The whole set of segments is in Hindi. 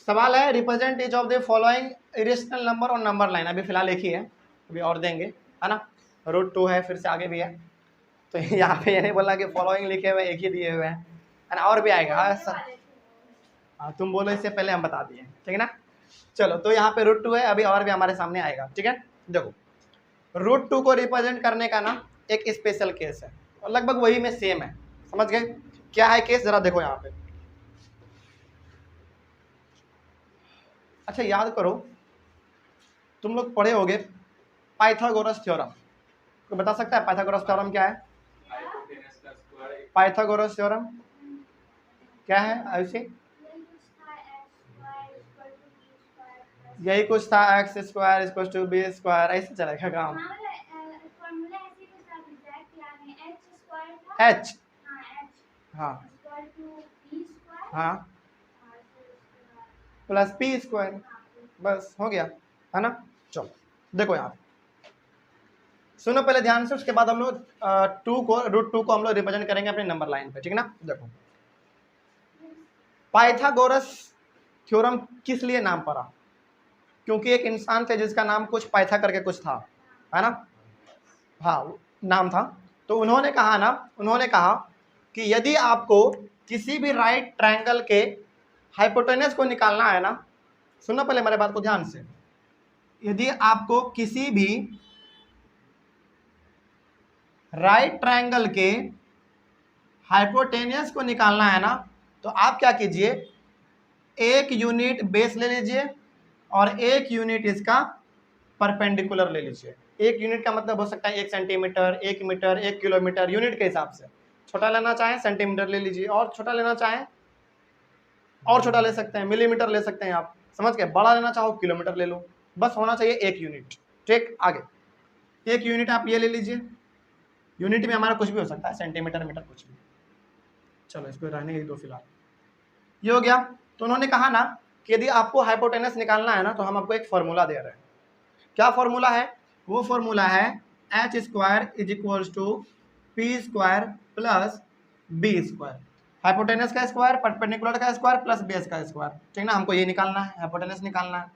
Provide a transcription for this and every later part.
सवाल है represent each of the following irrational number और नंबर लाइन। अभी फिलहाल एक ही है, अभी और देंगे, है ना। √2 है, फिर से आगे भी है, तो यहाँ पे ये नहीं बोला कि फॉलोइंग लिखे हुए एक ही दिए हुए हैं, है ना, और भी आएगा। हाँ तुम बोलो, इससे पहले हम बता दिए, ठीक है ना। चलो, तो यहाँ पे √2 है, अभी और भी हमारे सामने आएगा, ठीक है। देखो, √2 को रिप्रेजेंट करने का ना एक स्पेशल केस है, और लगभग वही में सेम है, समझ गए क्या है केस, जरा देखो यहाँ पे। अच्छा याद करो, तुम लोग पढ़े होगे पाइथागोरस थ्योरम, कोई बता सकता है पाइथागोरस थ्योरम क्या है? पाइथागोरस थ्योरम क्या है आयुषी? यही कुछ था, x² = b², ऐसे चलेगा काम। h, हाँ हाँ, प्लस p², बस हो गया, है ना। चलो देखो यहाँ सुनो पहले ध्यान से, उसके बाद हम लोग √2 को हम लोग रिप्रेजेंट करेंगे अपने नंबर लाइन पे, ठीक है ना। देखो, पाइथागोरस थ्योरम किस लिए नाम पड़ा? क्योंकि एक इंसान थे जिसका नाम कुछ पाइथा करके कुछ था, है ना, हाँ नाम था। तो उन्होंने कहा कि यदि आपको किसी भी राइट ट्रायंगल के हाइपोटेनस को निकालना है ना, सुनो पहले मेरे बात को ध्यान से, यदि आपको किसी भी राइट ट्रायंगल के हाइपोटेनस को निकालना है ना, तो आप क्या कीजिए, एक यूनिट बेस ले लीजिए और एक यूनिट इसका परपेंडिकुलर ले लीजिए। एक यूनिट का मतलब हो सकता है 1 सेंटीमीटर, 1 मीटर, 1 किलोमीटर, यूनिट के हिसाब से। छोटा लेना चाहें सेंटीमीटर ले लीजिए, और छोटा लेना चाहें और छोटा ले सकते हैं, मिलीमीटर ले सकते हैं आप, समझ गए। बड़ा लेना चाहो किलोमीटर ले लो, बस होना चाहिए एक यूनिट, ठीक। आगे एक यूनिट आप ये ले लीजिए, यूनिट में हमारा कुछ भी हो सकता है, सेंटीमीटर, मीटर, कुछ भी। चलो इसको रहने ही दो फिलहाल, ये हो गया। तो उन्होंने कहा ना कि यदि आपको हाइपोटेनस निकालना है ना, तो हम आपको एक फॉर्मूला दे रहे हैं। क्या फॉर्मूला है? वो फॉर्मूला है h² = p² + b²। हाइपोटेनस का स्क्वायर, परपेंडिकुलर का स्क्वायर प्लस बेस का स्क्वायर, ठीक ना। हमको ये निकालना है, हाइपोटेनस निकालना है।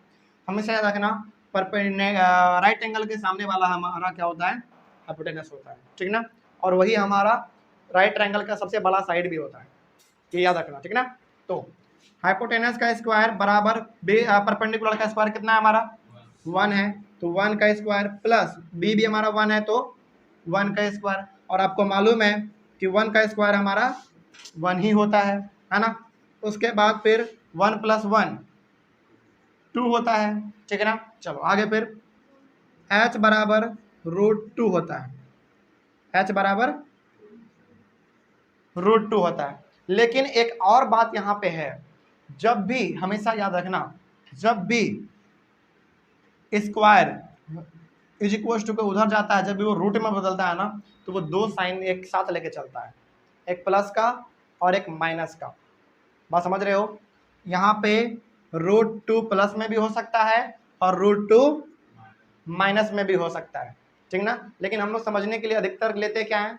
हमेशा याद रखना, राइट एंगल के सामने वाला हमारा क्या होता है? हाइपोटेनस होता है, ठीक ना। और वही हमारा राइट ट्रायंगल का सबसे बड़ा साइड भी होता है, ये याद रखना, ठीक ना। तो हाइपोटेनस का स्क्वायर बराबर परपेंडिकुलर का स्क्वायर कितना है हमारा? 1 है, तो 1 का स्क्वायर प्लस b भी हमारा 1 है, तो 1 का स्क्वायर। और आपको मालूम है कि 1 का स्क्वायर हमारा 1 ही होता है ना। उसके बाद फिर 1 + 1 2 होता है, ठीक है ना। चलो आगे फिर h बराबर √2 होता है, h बराबर √2 होता है। लेकिन एक और बात यहाँ पे है, जब भी हमेशा याद रखना, जब भी स्क्वायर = के उधर जाता है, जब भी वो रूट में बदलता है ना, तो वो दो साइन एक साथ लेके चलता है, एक प्लस का और एक माइनस का। बात समझ रहे हो? यहाँ पे √2 प्लस में भी हो सकता है और √2 माइनस में भी हो सकता है, ठीक ना। लेकिन हम लोग समझने के लिए अधिकतर लेते क्या है?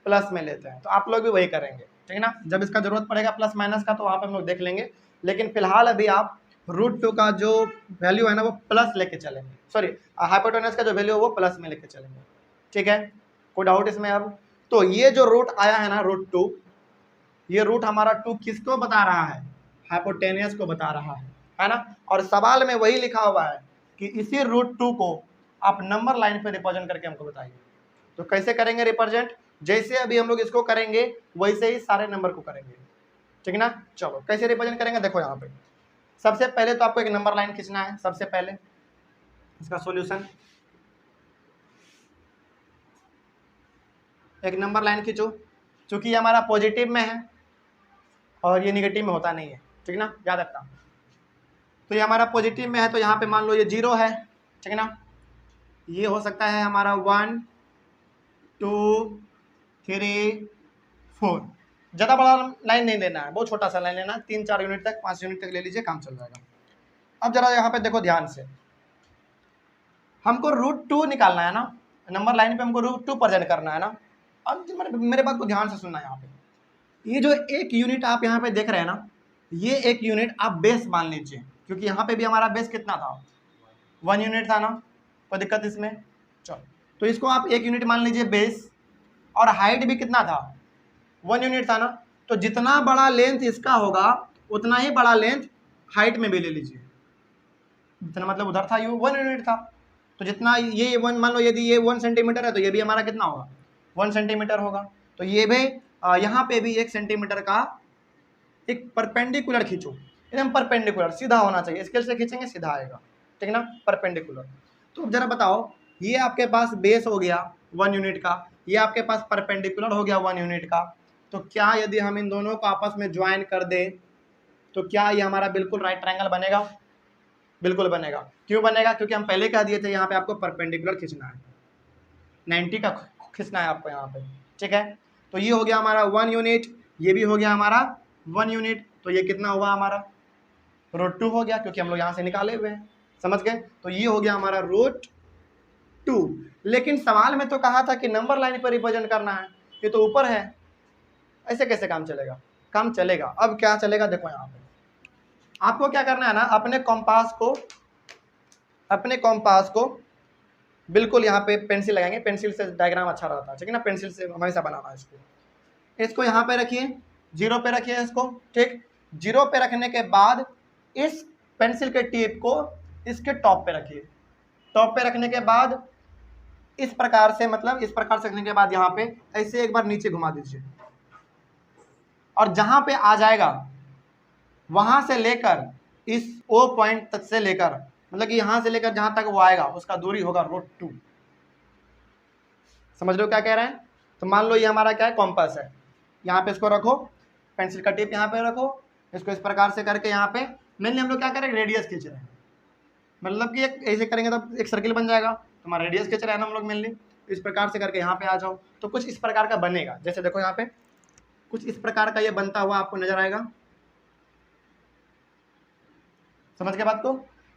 प्लस में लेते हैं। तो आप लोग भी वही करेंगे, ठीक है ना। जब इसका जरूरत पड़ेगा प्लस माइनस का, तो वहाँ पे हम लोग देख लेंगे। लेकिन फिलहाल अभी आप √2 का जो वैल्यू है ना, वो प्लस लेके चलेंगे, सॉरी हाइपोटेनस का जो वैल्यू है वो प्लस में लेके चलेंगे, ठीक है। कोई डाउट इसमें अब? तो ये जो रूट आया है ना √2, ये रूट हमारा 2 किसको बता रहा है? हाइपोटेनस को बता रहा है ना। और सवाल में वही लिखा हुआ है कि इसी √2 को आप नंबर लाइन पे रिप्रेजेंट करके हमको बताइए। तो कैसे करेंगे रिप्रेजेंट? जैसे अभी हम लोग इसको करेंगे वैसे ही सारे नंबर को करेंगे, ठीक है ना। चलो कैसे रिप्रेजेंट करेंगे, देखो यहाँ पे सबसे पहले तो आपको एक नंबर लाइन खींचना है। सबसे पहले इसका सॉल्यूशन, एक नंबर लाइन खींचो। चूंकि ये हमारा पॉजिटिव में है और ये निगेटिव में होता नहीं है, ठीक है ना, याद रखना। तो ये हमारा पॉजिटिव में है, तो यहाँ पे मान लो ये 0 है, ठीक है ना। ये हो सकता है हमारा 1 2 3 4। ज़्यादा बड़ा लाइन नहीं लेना है, बहुत छोटा सा लाइन लेना है, 3-4 यूनिट तक, 5 यूनिट तक ले लीजिए, काम चल जाएगा। अब जरा यहाँ पे देखो ध्यान से, हमको √2 निकालना है ना, नंबर लाइन पे हमको √2 प्रेजेंट करना है ना। अब मेरे बात को ध्यान से सुनना है। यहाँ पे ये जो एक यूनिट आप यहाँ पे देख रहे हैं ना, ये एक यूनिट आप बेस मान लीजिए, क्योंकि यहाँ पे भी हमारा बेस कितना था, 1 यूनिट था ना, कोई दिक्कत इसमें। चलो, तो इसको आप 1 यूनिट मान लीजिए बेस, और हाइट भी कितना था, 1 यूनिट था ना। तो जितना बड़ा लेंथ इसका होगा उतना ही बड़ा लेंथ हाइट में भी ले लीजिए, जितना मतलब उधर था ये 1 यूनिट था, तो जितना ये 1, मान लो यदि ये 1 सेंटीमीटर है तो ये भी हमारा कितना होगा, 1 सेंटीमीटर होगा। तो ये भी यहाँ पे भी 1 सेंटीमीटर का एक परपेंडिकुलर खींचो, एकदम परपेंडिकुलर सीधा होना चाहिए, स्केल से खींचेंगे सीधा आएगा, ठीक ना, परपेंडिकुलर। तो अब जरा बताओ, ये आपके पास बेस हो गया 1 यूनिट का, ये आपके पास परपेंडिकुलर हो गया 1 यूनिट का, तो क्या यदि हम इन दोनों को आपस में ज्वाइन कर दें तो क्या ये हमारा बिल्कुल राइट ट्रायंगल बनेगा, बिल्कुल बनेगा। क्यों बनेगा, क्योंकि हम पहले कह दिए थे यहाँ पे आपको परपेंडिकुलर खींचना है, 90 का खींचना है आपको यहाँ पे, ठीक है। तो ये हो गया हमारा 1 यूनिट, ये भी हो गया हमारा 1 यूनिट, तो ये कितना हुआ हमारा, √2 हो गया, क्योंकि हम लोग यहाँ से निकाले हुए हैं, समझ गए। तो ये हो गया हमारा √2। लेकिन सवाल में तो कहा था कि नंबर लाइन पर रिप्रेजेंट करना है, ये तो ऊपर है, ऐसे कैसे काम चलेगा, काम चलेगा। अब क्या चलेगा, देखो यहाँ पे आपको क्या करना है ना, अपने कॉम्पास को बिल्कुल यहाँ पे पेंसिल लगाएंगे, पेंसिल से डायग्राम अच्छा रहता है, ठीक है ना, पेंसिल से हमेशा बनाना है इसको यहाँ पे रखिए, 0 पे रखिए इसको, ठीक। 0 पे रखने के बाद इस पेंसिल के टिप को इसके टॉप पे रखिए, टॉप पे रखने के बाद इस प्रकार से, मतलब इस प्रकार से रखने के बाद यहाँ पे ऐसे एक बार नीचे घुमा दीजिए, और जहां पे आ जाएगा वहां से लेकर इस O पॉइंट तक से लेकर, मतलब कि यहां से लेकर जहां तक वो आएगा उसका दूरी होगा √2। समझ रहे हो क्या कह रहे हैं। तो मान लो ये हमारा क्या है, कॉम्पास है, यहाँ पे इसको रखो, पेंसिल का टिप यहाँ पे रखो, इसको इस प्रकार से करके यहाँ पे मेनली हम लोग क्या करें, रेडियस खींच रहे हैं, मतलब कि एक ऐसे करेंगे तो एक सर्किल बन जाएगा, तो हमारा रेडियस खींच रहे हैं ना हम लोग मेनली, इस प्रकार से करके यहाँ पे आ जाओ, तो कुछ इस प्रकार का बनेगा। जैसे देखो यहाँ पे कुछ इस प्रकार का ये बनता हुआ आपको नजर आएगा, समझ गए बात को,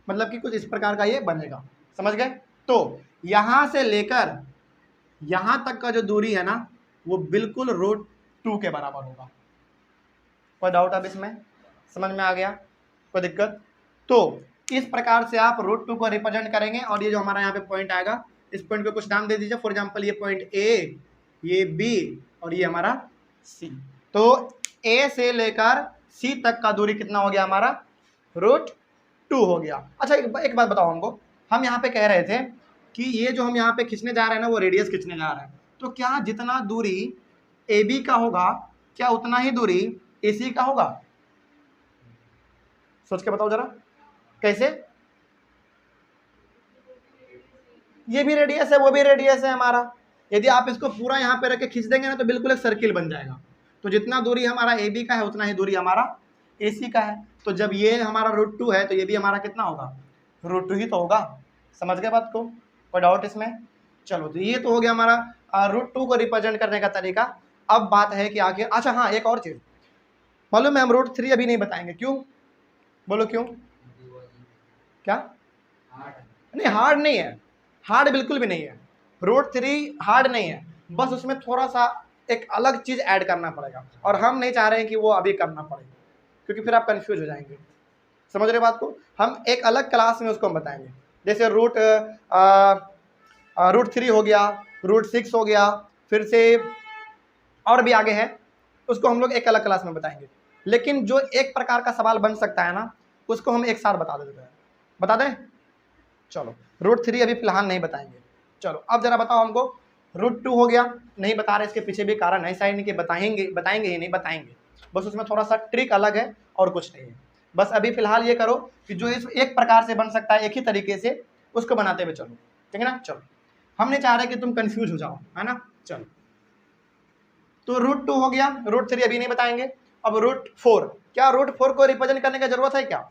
मतलब कि कुछ इस प्रकार का ये बनेगा, समझ गए। तो यहां से लेकर यहां तक का जो दूरी है ना वो बिल्कुल √2 के बराबर होगा। कोई डाउट अब इसमें, समझ में आ गया, कोई दिक्कत। तो इस प्रकार से आप √2 को रिप्रेजेंट करेंगे, और ये जो हमारा यहाँ पे पॉइंट आएगा, इस पॉइंट को कुछ नाम दे दीजिए, फॉर एग्जांपल ये पॉइंट A, ये B और ये हमारा C। तो A से लेकर C तक का दूरी कितना हो गया हमारा, √2 हो गया। अच्छा एक बात बताओ हमको, हम यहाँ पे कह रहे थे कि ये जो हम यहाँ पे खींचने जा रहे हैं ना वो रेडियस खींचने जा रहे हैं, तो क्या जितना दूरी AB का होगा क्या उतना ही दूरी AC का होगा, सोच के बताओ जरा, कैसे। ये भी रेडियस है, वो भी रेडियस है हमारा, यदि आप इसको पूरा यहाँ पे रख के खींच देंगे ना तो बिल्कुल एक सर्किल बन जाएगा। तो जितना दूरी हमारा AB का है उतना ही दूरी हमारा AC का है, तो जब ये हमारा √2 है तो ये भी हमारा कितना होगा, √2 ही तो होगा। समझ गए बात को, कोई डाउट इसमें। चलो, तो ये तो हो गया हमारा √2 को रिप्रेजेंट करने का तरीका। अब बात है कि आखिर, अच्छा हाँ, एक और चीज मालूम है, हम √3 अभी नहीं बताएंगे, क्यों, बोलो क्यों, क्या, नहीं हार्ड नहीं है, हार्ड बिल्कुल भी नहीं है, √3 हार्ड नहीं है, बस उसमें थोड़ा सा एक अलग चीज ऐड करना पड़ेगा, और हम नहीं चाह रहे हैं कि वो अभी करना पड़े, क्योंकि फिर आप कंफ्यूज हो जाएंगे। समझ रहे बात को, हम एक अलग क्लास में उसको हम बताएंगे, जैसे √3 हो गया, √6 हो गया, फिर से और भी आगे है, उसको हम लोग एक अलग क्लास में बताएंगे। लेकिन जो एक प्रकार का सवाल बन सकता है ना उसको हम एक साथ बता देते हैं, बता दें। चलो, √3 अभी फिलहाल नहीं बताएंगे। चलो अब जरा बताओ हमको, √2 हो गया, नहीं बता रहे, इसके पीछे भी कारण है, ऐसा ही नहीं कि बताएंगे ही नहीं, बताएंगे, बस उसमें थोड़ा सा ट्रिक अलग है और कुछ नहीं है। बस अभी फिलहाल ये करो कि जो इस एक प्रकार से बन सकता है एक ही तरीके से, उसको बनाते हुए चलो, ठीक है ना। चलो, हम नहीं चाह रहे कि तुम कंफ्यूज हो जाओ, है ना। चलो, तो √2 हो गया, √3 अभी नहीं बताएंगे। अब √4, क्या √4 को रिप्रेजेंट करने की जरूरत है क्या,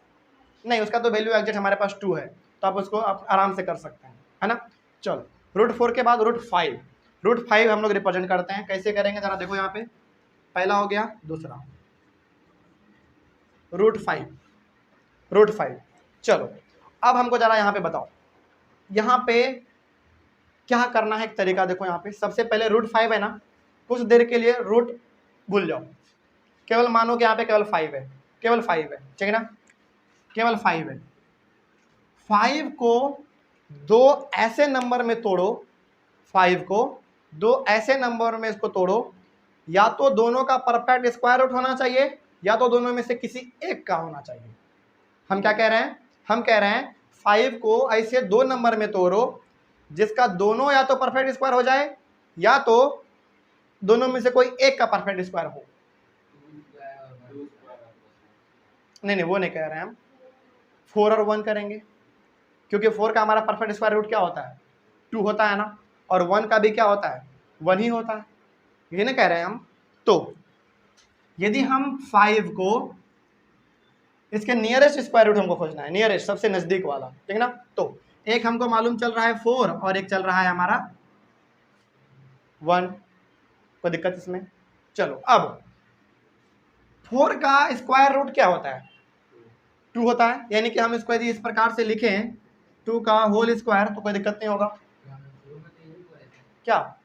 नहीं, उसका तो वैल्यू एग्जैक्ट हमारे पास 2 है, तो आप उसको आप आराम से कर सकते हैं, है ना। चलो, √4 के बाद √5 हम लोग रिप्रेजेंट करते हैं, कैसे करेंगे जरा देखो, यहाँ पे पहला हो गया, दूसरा √5। चलो, अब हमको जरा यहाँ पे बताओ, यहाँ पे क्या करना है, एक तरीका देखो, यहाँ पे सबसे पहले √5 है ना, कुछ देर के लिए रूट भूल जाओ, केवल मानो कि यहाँ पे केवल 5 है, केवल 5 है, ठीक है ना, केवल 5 है। 5 को दो ऐसे नंबर में तोड़ो, 5 को दो ऐसे नंबर में इसको तोड़ो, या तो दोनों का परफेक्ट स्क्वायर रूट होना चाहिए या तो दोनों में से किसी एक का होना चाहिए। हम क्या कह रहे हैं, हम कह रहे हैं 5 को ऐसे दो नंबर में तोड़ो जिसका दोनों या तो परफेक्ट स्क्वायर हो जाए या तो दोनों में से कोई एक का परफेक्ट स्क्वायर हो। नहीं वो नहीं कह रहे हैं हम, 4 और 1 करेंगे, क्योंकि 4 का हमारा परफेक्ट स्क्वायर रूट क्या होता है, 2 होता है ना, और 1 का भी क्या होता है, 1 ही होता है, ये नहीं कह रहे हैं हम। तो यदि हम 5 को इसके नियरेस्ट स्क्वायर रूट हमको खोजना है, नियरेस्ट सबसे नजदीक वाला, ठीक है ना। तो एक हमको मालूम चल रहा है 4 और एक चल रहा है हमारा 1, कोई दिक्कत इसमें। चलो अब 4 का स्क्वायर रूट क्या होता है, 2 होता है, यानी कि हम इसको यदि इस प्रकार से लिखें 2 का होल स्क्वायर तो कोई दिक्कत नहीं होगा। क्या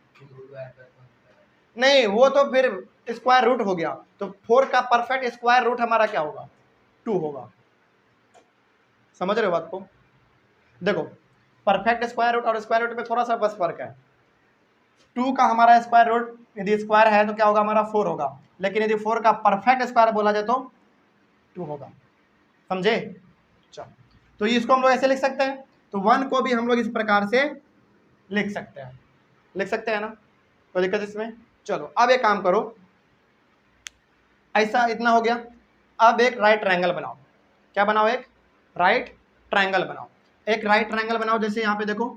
नहीं, वो तो फिर स्क्वायर रूट हो गया, तो 4 का परफेक्ट स्क्वायर रूट हमारा क्या होगा, 2 होगा। समझ रहे हो बात को। देखो परफेक्ट स्क्वायर रूट और स्क्वायर रूट में थोड़ा सा बस फर्क है। 2 का हमारा स्क्वायर रूट यदि स्क्वायर है तो क्या होगा, हमारा 4 होगा, लेकिन यदि 4 का परफेक्ट स्क्वायर बोला जाए तो 2 होगा। समझे। चलो तो इसको हम लोग ऐसे लिख सकते हैं, तो 1 को भी हम लोग इस प्रकार से लिख सकते हैं, लिख सकते हैं ना, कोई दिक्कत इसमें। चलो अब एक काम करो, ऐसा इतना हो गया, अब एक राइट ट्रायंगल बनाओ। क्या बनाओ, एक राइट ट्रायंगल बनाओ। एक राइट ट्रायंगल बनाओ, जैसे यहाँ पे देखो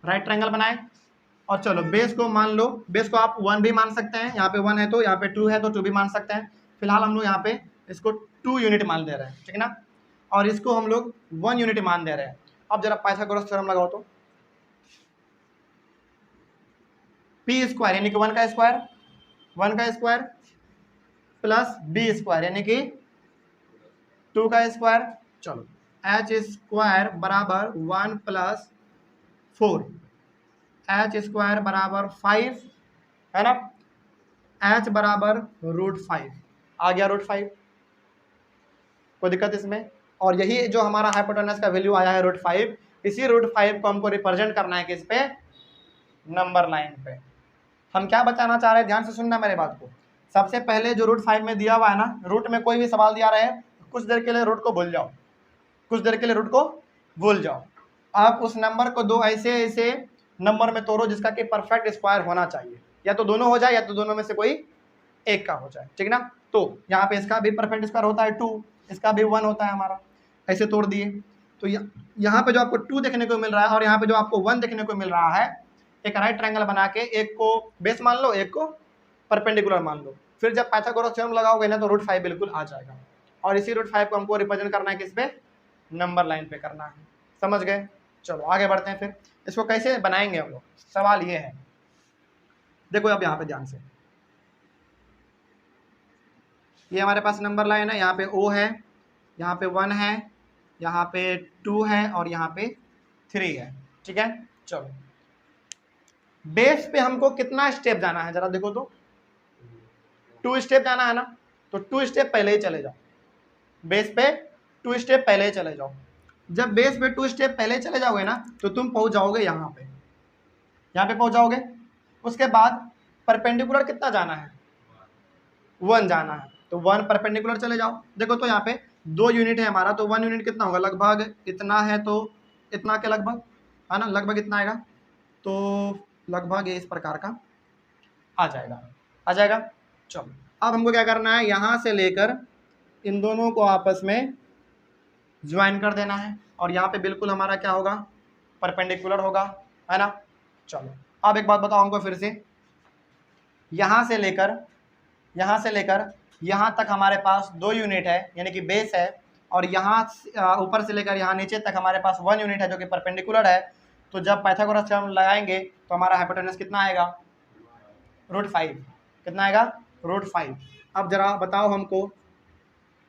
राइट ट्रायंगल बनाए, और चलो बेस को मान लो, बेस को आप 1 भी मान सकते हैं, यहाँ पे 1 है तो यहाँ पे 2 है तो 2 भी मान सकते हैं। फिलहाल हम लोग यहाँ पे इसको 2 यूनिट मान दे रहे हैं, ठीक है ना, और इसको हम लोग 1 यूनिट मान दे रहे हैं। अब जरा पाइथागोरस थ्योरम लगाओ तो, पी स्क्वायर यानी कि 1 का स्क्वायर, 1 का स्क्वायर प्लस बी स्क्वायर यानी कि 2 का स्क्वायर। चलो एच स्क्वायर बराबर 1 प्लस 4, एच स्क्वायर बराबर 5 है ना, एच बराबर √5 आ गया, √5, कोई दिक्कत इसमें। और यही जो हमारा हाइपोटेनस का वैल्यू आया है √5, इसी √5 को हमको रिप्रेजेंट करना है किस पे, नंबर लाइन पे। हम क्या बताना चाह रहे हैं, ध्यान से सुनना मेरे बात को। सबसे पहले जो √5 में दिया हुआ है ना, रूट में कोई भी सवाल दिया रहे कुछ देर के लिए रूट को भूल जाओ, कुछ देर के लिए रूट को भूल जाओ। आप उस नंबर को दो ऐसे ऐसे नंबर में तोड़ो जिसका कि परफेक्ट स्क्वायर होना चाहिए, या तो दोनों हो जाए या तो दोनों में से कोई एक का हो जाए, ठीक है ना। तो यहाँ पे इसका भी परफेक्ट स्क्वायर होता है 2, इसका भी 1 होता है हमारा, ऐसे तोड़ दिए। तो यहाँ पे जो आपको 2 देखने को मिल रहा है और यहाँ पे जो आपको 1 देखने को मिल रहा है, एक राइट ट्रायंगल बना के एक को बेस मान लो, एक को परपेंडिकुलर मान लो, फिर जब पाइथागोरस थ्योरम लगाओगे ना तो √5 बिल्कुल आ जाएगा, और इसी √5 को हमको रिप्रेजेंट करना है किस पे, नंबर लाइन पे करना है। समझ गए। चलो आगे बढ़ते हैं, फिर इसको कैसे बनाएंगे हम लोग, सवाल ये है। देखो अब यहाँ पे ध्यान से, ये हमारे पास नंबर लाइन है, यहाँ पे O है, यहाँ पे 1 है, यहाँ पे 2 है और यहाँ पे 3 है, ठीक है। चलो बेस पे हमको कितना स्टेप जाना है जरा देखो तो, 2 स्टेप जाना है ना, तो 2 स्टेप पहले ही चले जाओ, बेस पे 2 स्टेप पहले ही चले जाओ। जब बेस पे 2 स्टेप पहले चले जाओगे ना तो तुम पहुंच जाओगे यहाँ पे, यहाँ पे पहुंच जाओगे। उसके बाद परपेंडिकुलर कितना जाना है, 1 जाना है, तो 1 परपेंडिकुलर चले जाओ। देखो तो यहाँ पे 2 यूनिट है हमारा, तो 1 यूनिट कितना होगा, लगभग इतना है, तो इतना के लगभग है ना, लगभग इतना आएगा, तो लगभग ये इस प्रकार का आ जाएगा, आ जाएगा। चलो अब हमको क्या करना है, यहाँ से लेकर इन दोनों को आपस में ज्वाइन कर देना है, और यहाँ पे बिल्कुल हमारा क्या होगा, परपेंडिकुलर होगा, है ना। चलो अब एक बात बताओ हमको फिर से, यहाँ से लेकर यहाँ तक हमारे पास 2 यूनिट है यानी कि बेस है, और यहाँ ऊपर से लेकर यहाँ नीचे तक हमारे पास 1 यूनिट है जो कि परपेंडिकुलर है। तो जब पाइथागोरस थ्योरम लगाएंगे तो हमारा हाइपोटेनस कितना आएगा, √5, कितना आएगा, √5। अब जरा बताओ हमको,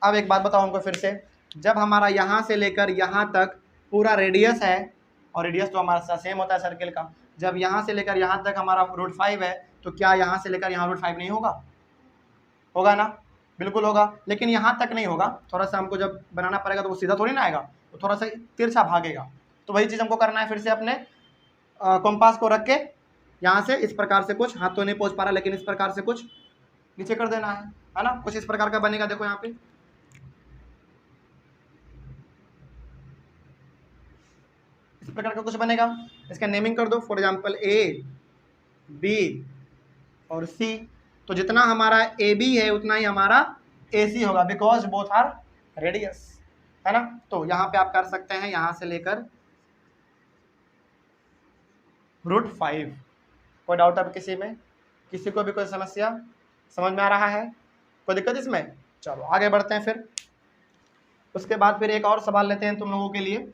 अब एक बात बताओ हमको फिर से, जब हमारा यहाँ से लेकर यहाँ तक पूरा रेडियस है, और रेडियस तो हमारा साथ सेम होता है सर्किल का, जब यहाँ से लेकर यहाँ तक हमारा √5 है, तो क्या यहाँ से लेकर यहाँ √5 नहीं होगा, होगा ना, बिल्कुल होगा, लेकिन यहाँ तक नहीं होगा, थोड़ा सा हमको जब बनाना पड़ेगा तो वो सीधा थोड़ी ना आएगा, तो थोड़ा सा तिरछा भागेगा। तो वही चीज़ हमको करना है, फिर से अपने कंपास को रख के यहाँ से इस प्रकार से कुछ, हाथ तो नहीं पहुँच पा रहा, लेकिन इस प्रकार से कुछ नीचे कर देना है ना, कुछ इस प्रकार का बनेगा। देखो यहाँ पे इस प्रकार का कुछ बनेगा, इसका नेमिंग कर दो, फॉर एग्जाम्पल ए, बी और सी। तो जितना हमारा ए बी है उतना ही हमारा ए सी होगा, बिकॉज बोथ आर रेडियस, है ना। तो यहाँ पे आप कर सकते हैं यहाँ से लेकर √5। कोई डाउट अब किसी में, किसी को भी कोई समस्या समझ में आ रहा है, कोई दिक्कत इसमें? चलो आगे बढ़ते हैं फिर। उसके बाद फिर एक और सवाल लेते हैं तुम लोगों के लिए,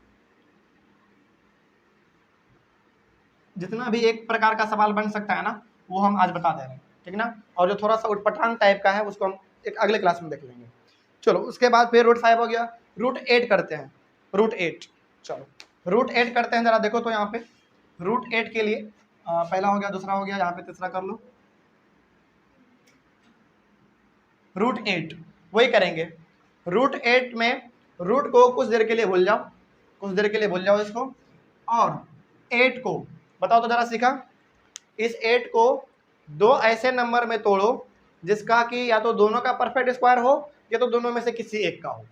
जितना भी एक प्रकार का सवाल बन सकता है ना वो हम आज बता दे रहे हैं, ठीक ना। और जो थोड़ा सा उटपटांग टाइप का है उसको हम एक अगले क्लास में देख लेंगे। चलो उसके बाद फिर √5 हो गया, √8 करते हैं, √8। चलो √8 करते हैं, जरा देखो तो यहाँ पे √8 के लिए पहला हो गया, दूसरा हो गया, यहाँ पे तीसरा कर लो। √8 वही करेंगे, √8 में रूट को कुछ देर के लिए भूल जाओ, कुछ देर के लिए भूल जाओ इसको, और 8 को बताओ तो जरा सीखा, इस 8 को दो ऐसे नंबर में तोड़ो जिसका कि या तो दोनों का परफेक्ट स्क्वायर हो या तो दोनों में से किसी एक का हो।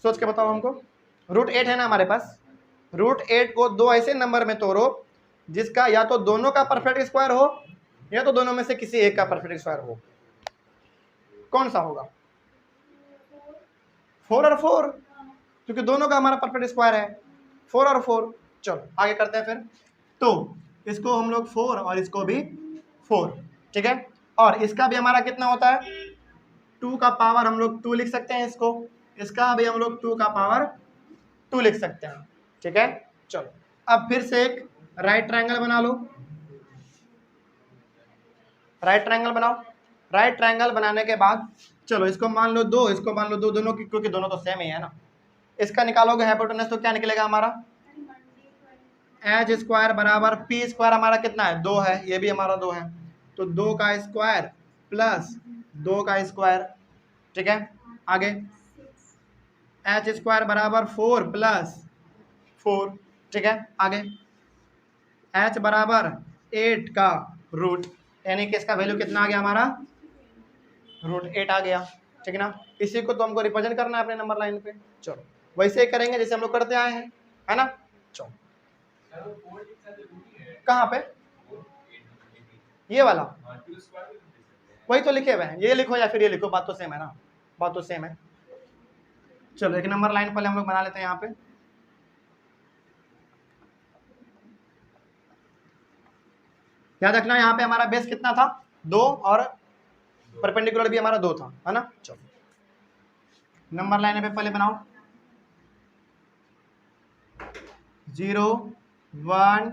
सोच के बताओ हमको, √8 है ना हमारे पास, √8 को दो ऐसे नंबर में तोड़ो जिसका या तो दोनों का परफेक्ट स्क्वायर हो या तो दोनों में से किसी एक का परफेक्ट स्क्वायर हो। कौन सा होगा? 4 और 4, क्योंकि दोनों का हमारा परफेक्ट स्क्वायर है, 4 और 4। चलो आगे करते हैं फिर। तो इसको हम लोग 4 और इसको भी 4, ठीक है। और इसका भी हमारा कितना होता है, 2 का पावर हम लोग 2 लिख सकते हैं इसको, इसका भी हम लोग 2 का पावर 2 लिख सकते हैं, ठीक है। चलो अब फिर से एक राइट ट्रायंगल बना लो, राइट ट्रायंगल बनाओ। राइट ट्रायंगल बनाने के बाद चलो इसको मान लो 2, इसको मान लो 2, दोनों की, क्योंकि दोनों तो सेम ही है ना। इसका निकालोगे हाइपोटेनस तो क्या निकलेगा हमारा, h स्क्वायर बराबर p स्क्वायर, हमारा कितना है 2 है, ये भी हमारा 2 है, तो 2 का स्क्वायर प्लस 2 का स्क्वायर, ठीक है। आगे h स्क्वायर बराबर 4 प्लस 4, ठीक है। आगे h बराबर 8 का रूट, यानी कि इसका वैल्यू कितना आ गया हमारा, √8 आ गया, ठीक है ना। इसी को तो हमको रिप्रेजेंट करना है अपने नंबर लाइन पे। चलो वैसे ही करेंगे जैसे हम लोग करते आए हैं, है ना। चलो कहाँ पे, ये वाला वही तो लिखे हुए हैं, ये लिखो या फिर ये लिखो, बात तो सेम है ना, बात तो सेम है। चलो एक नंबर लाइन पहले हम लोग बना लेते हैं यहाँ पे। याद रखना यहाँ पे हमारा बेस कितना था, 2, और परपेंडिकुलर भी हमारा 2 था, है ना। चलो नंबर लाइन पे पहले बनाओ, 0 1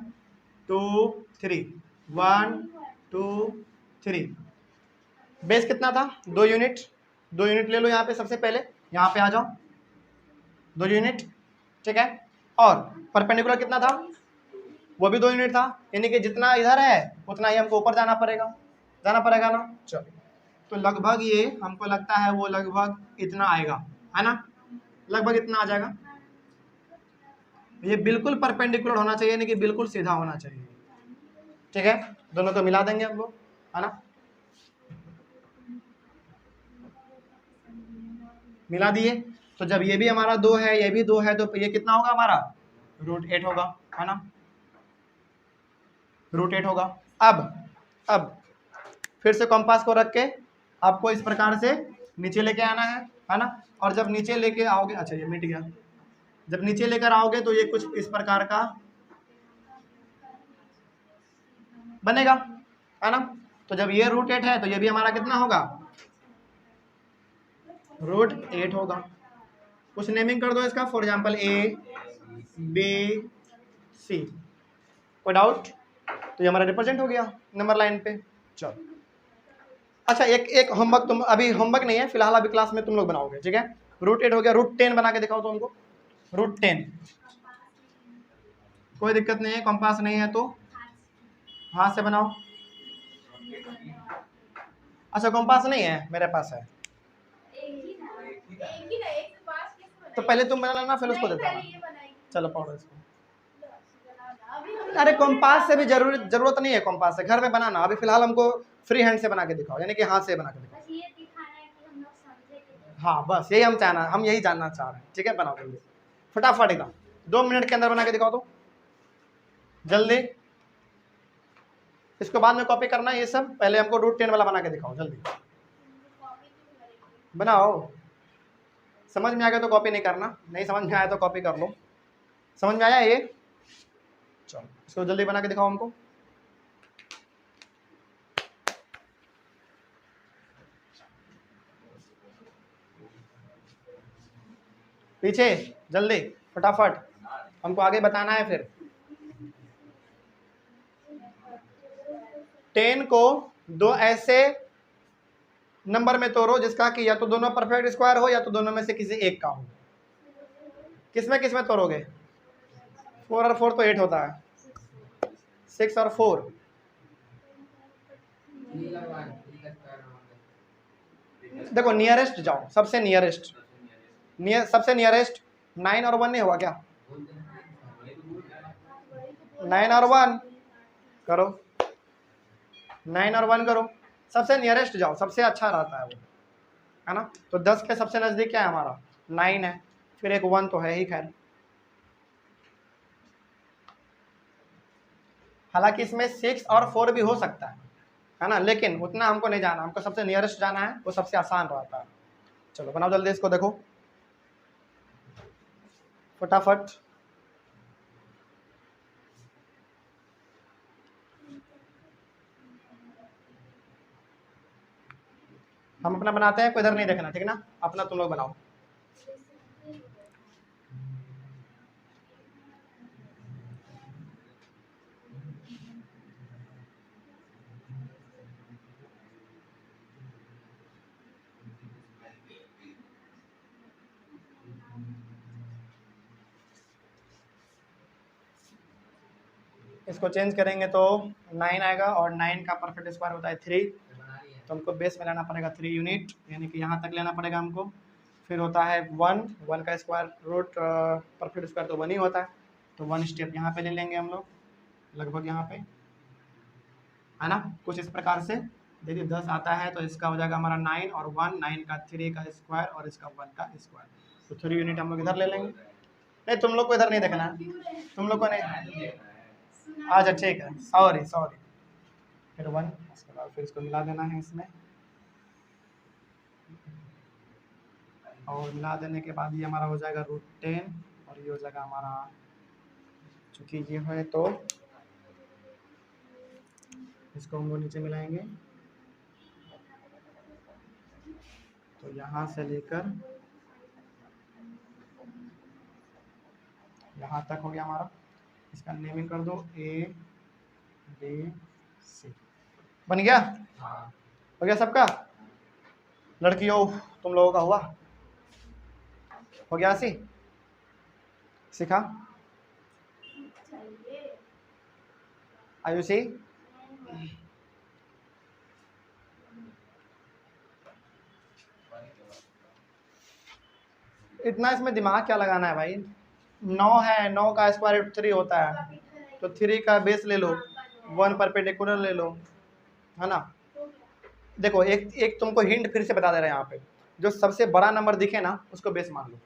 2 3, 1 2 3। बेस कितना था, 2 यूनिट, 2 यूनिट ले लो यहाँ पे, सबसे पहले यहाँ पे आ जाओ, 2 यूनिट, ठीक है। और परपेंडिकुलर कितना था, वो भी 2 यूनिट था, यानी कि जितना इधर है उतना ही हमको ऊपर जाना पड़ेगा ना। चलो तो लगभग ये हमको लगता है वो लगभग इतना आएगा, है ना, लगभग इतना आ जाएगा। ये बिल्कुल परपेंडिकुलर होना चाहिए, यानी कि बिल्कुल सीधा होना चाहिए, ठीक है। दोनों तो मिला देंगे हम लोग, है ना, मिला दिए। तो जब ये भी हमारा 2 है, ये भी 2 है, तो ये कितना होगा हमारा, √8 होगा, है ना, √8 होगा। अब फिर से कंपास को रख के आपको इस प्रकार से नीचे लेके आना है ना। और जब नीचे लेके आओगे, अच्छा ये मिट गया, जब नीचे लेकर आओगे तो ये कुछ इस प्रकार का बनेगा, है ना। तो जब ये √8 है तो ये भी हमारा कितना होगा, √8 होगा। कुछ नेमिंग कर दो इसका, for example A B C। कोई डाउट? तो ये हमारा रिप्रेजेंट हो गया नंबर लाइन पे। चलो अच्छा, एक होमवर्क, तुम अभी होमवर्क नहीं है फिलहाल, अभी क्लास में तुम लोग बनाओगे, ठीक है। √8 हो गया, √10 बना के दिखाओ तो हमको, √10। कोई दिक्कत नहीं है, कंपास नहीं है तो हाथ से बनाओ, अच्छा कंपास नहीं है, मेरे पास है। तो पहले तुम बना लेना फिर उसको देता हूँ। चलो पढ़ो इसको। अरे कंपास से भी जरूरत नहीं है, कंपास से घर में बनाना। अभी फिलहाल हमको फ्री हैंड से बना के दिखाओ, यानी कि हाथ से बना के दिखाओ। हाँ बस यही हम यही जानना चाह रहे हैं। ठीक है, बनाओ जल्दी फटाफट एकदम 2 मिनट के अंदर बना के दिखाओ तो जल्दी। इसको बाद में कॉपी करना है ये सब, पहले हमको √10 वाला बना के दिखाओ जल्दी। बनाओ, समझ में आ गया तो कॉपी नहीं करना, नहीं समझ में आया तो कॉपी कर लो। समझ में आया ये? चलो इसको जल्दी बना के दिखाओ हमको। पीछे जल्दी फटाफट, हमको आगे बताना है। फिर 10 को 2 ऐसे नंबर में तोड़ो जिसका कि या तो दोनों परफेक्ट स्क्वायर हो या तो दोनों में से किसी एक का हो। किसमें तोड़ोगे? 4 और 4 तो 8 होता है, 6 और 4 देखो नियरेस्ट जाओ, सबसे नियरेस्ट सबसे नियरेस्ट 9 और 1 नहीं हुआ क्या? 9 और 1 करो, 9 और 1 करो, सबसे नियरेस्ट जाओ, सबसे अच्छा रहता है वो, है ना। तो 10 के सबसे नजदीक क्या है हमारा? 9 है, फिर एक 1 तो है ही। खैर हालांकि इसमें 6 और 4 भी हो सकता है ना, लेकिन उतना हमको नहीं जाना, हमको सबसे नियरेस्ट जाना है, वो सबसे आसान रहता है। चलो बनाओ जल्दी इसको, देखो फटाफट। हम अपना बनाते हैं, कोई इधर नहीं देखना, ठीक है ना, अपना तुम लोग बनाओ। इसको चेंज करेंगे तो 9 आएगा, और 9 का परफेक्ट स्क्वायर होता है 3, तो हमको बेस में लेना पड़ेगा 3 यूनिट, यानी कि यहाँ तक लेना पड़ेगा हमको। फिर होता है 1 का स्क्वायर रूट परफेक्ट स्क्वायर तो 1 ही होता है, तो 1 स्टेप यहाँ पे ले लेंगे हम लोग, लगभग यहाँ पे, है ना, कुछ इस प्रकार से। देखिए 10 आता है तो इसका हो जाएगा हमारा 9 और 1, 9 का 3 का स्क्वायर और इसका 1 का स्क्वायर, तो 3 यूनिट हम लोग इधर ले लेंगे। नहीं तुम लोग को इधर नहीं देखना है, तुम लोग को नहीं। अच्छा ठीक है, सॉरी फिर 1, उसके बाद फिर इसको मिला देना है इसमें, और मिला देने के बाद ये हमारा हो जाएगा √10, और ये हो जाएगा हमारा, चूँकि ये है तो इसको हम लोग नीचे मिलाएंगे, तो यहाँ से लेकर यहाँ तक हो गया हमारा। इसका नेमिंग कर दो ABC, बन गया? हो गया सबका? लड़कियों तुम लोगों का हुआ? हो गया सी? सीखा? आयुषी इतना इसमें दिमाग क्या लगाना है भाई? 9 है, 9 का स्क्वायर रूट 3 होता है, तो 3 का बेस ले लो, 1 परपेंडिकुलर ले लो, है ना। देखो एक तुमको हिंट फिर से बता दे रहे हैं यहाँ पे, जो सबसे बड़ा नंबर दिखे ना उसको बेस मान लो,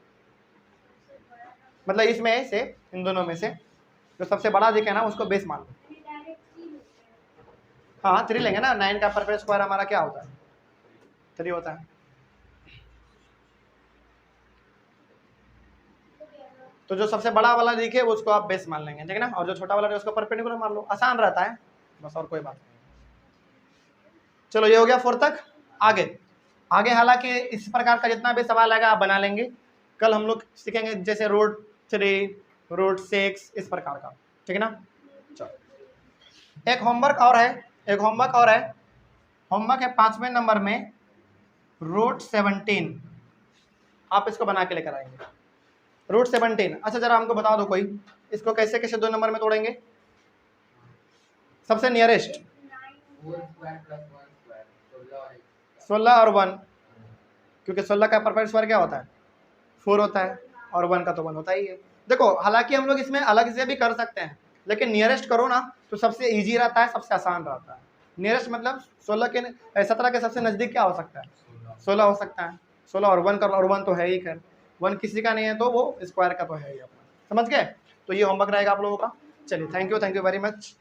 मतलब इसमें से इन दोनों में से जो सबसे बड़ा दिखे ना उसको बेस मान लो। हाँ 3 लेंगे ना, 9 का परफेक्ट स्क्वायर हमारा क्या होता है? 3 होता है, तो जो सबसे बड़ा वाला दिखे उसको आप बेस मान लेंगे, ठीक है ना, और जो छोटा वाला उसको परपेंडिकुलर मान लो, आसान रहता है बस, और कोई बात नहीं। चलो ये हो गया 4 तक। आगे हालांकि इस प्रकार का जितना भी सवाल आएगा आप बना लेंगे, कल हम लोग सीखेंगे जैसे √3, √6 इस प्रकार का, ठीक है ना। चलो एक होमवर्क और है, होमवर्क है 5वें नंबर में √17, आप इसको बना के लेकर आएंगे। √17, अच्छा जरा हमको बता दो कोई, इसको कैसे कैसे 2 नंबर में तोड़ेंगे? सबसे नियरेस्ट 16 और 1, क्योंकि 16 का परफेक्ट स्क्वायर क्या होता है 4 होता है, और 1 का तो 1 होता ही है। देखो हालांकि हम लोग इसमें अलग से भी कर सकते हैं, लेकिन नियरेस्ट करो ना तो सबसे इजी रहता है, सबसे आसान रहता है। नियरेस्ट मतलब 17 के सबसे नज़दीक क्या हो सकता है 16 हो सकता है। 16 और 1 कर, और 1 तो है ही, खैर 1 किसी का नहीं है तो वो स्क्वायर का तो है ही अपना, समझ गए। तो ये होमवर्क रहेगा आप लोगों का। चलिए थैंक यू वेरी मच।